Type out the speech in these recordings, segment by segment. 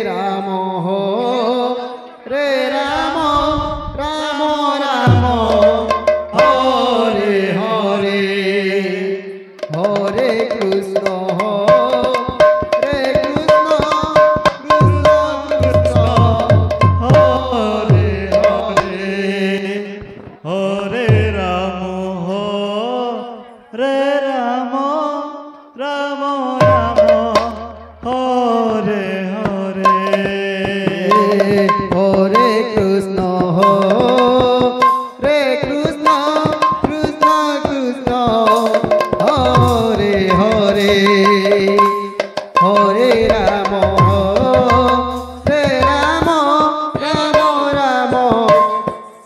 राम रे राम राम राम हरे हरे हरे कृष्ण हरे कृष्ण कृष्ण कृष्ण हरे हरे हरे राम राम राम हरे हरे हरे कृष्ण हरे कृष्ण कृष्ण कृष्ण हरे हरे हरे राम राम राम राम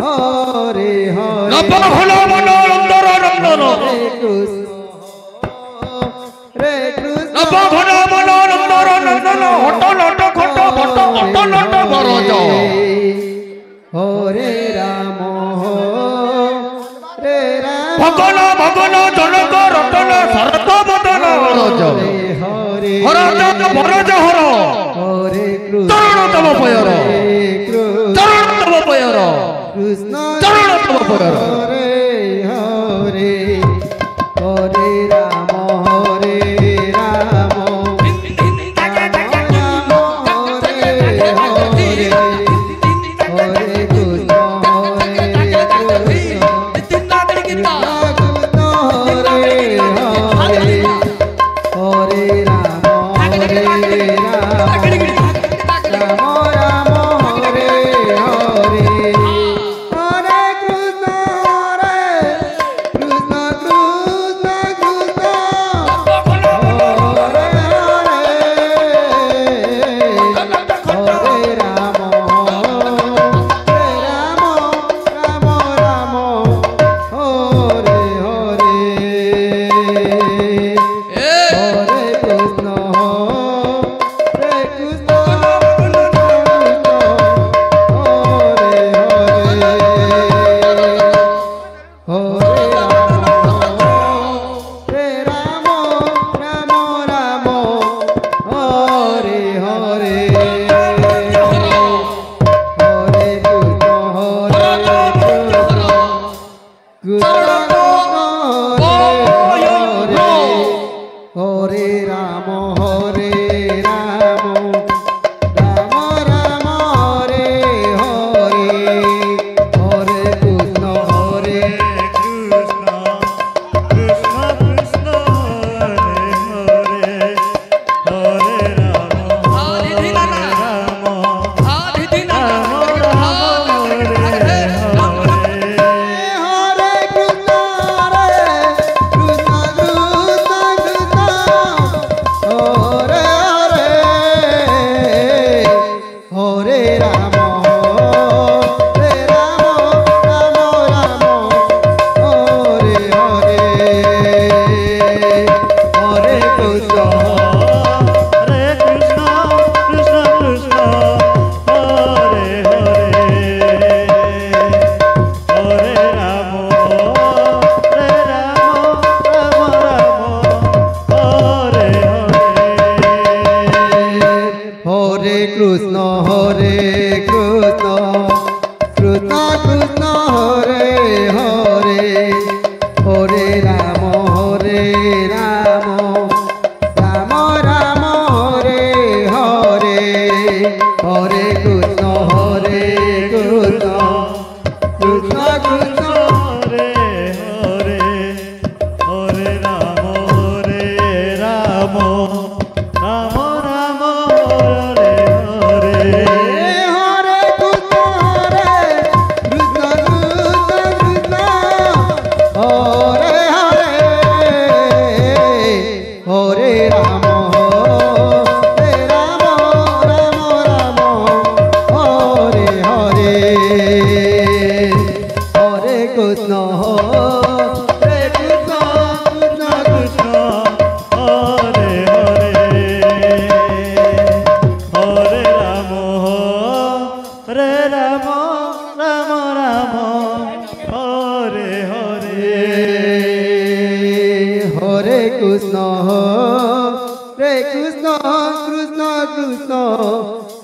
हरे हरे हरे कृष्ण हरे कृष्ण हरे राम भगन भगन जनक रतन शरत बदन हरज हरज भरज हर हरे चरण तम पयर चरण तम पयर कृष्ण चरण तम पयर हरे हरे हरे राम हरे राम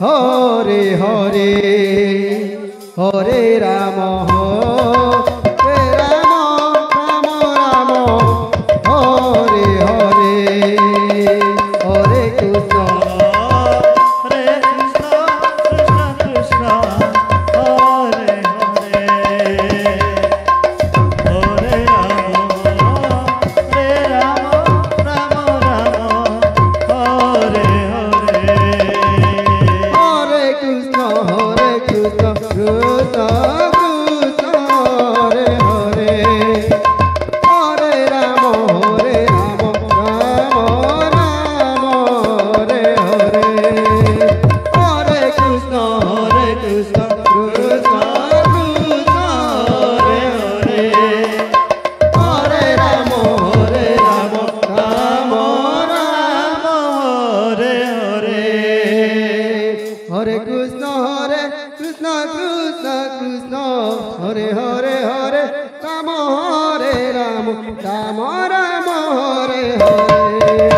হরে হরে হরে রাম হরে Ram Ram Ram Hare Hare Hare Krishna Hare Krishna, Krishna Krishna, Hare Hare, Hare Rama, Rama Rama, Hare Hare. Hare Krishna, Krishna Krishna, Hare Hare, Hare Rama, Rama Rama, Hare Hare, Hare Krishna, Krishna Krishna, Hare Hare, Hare Rama, Rama Rama, Hare Hare. Hare Krishna, Krishna Krishna, Hare Hare, Hare Rama, Rama Rama, Hare Hare.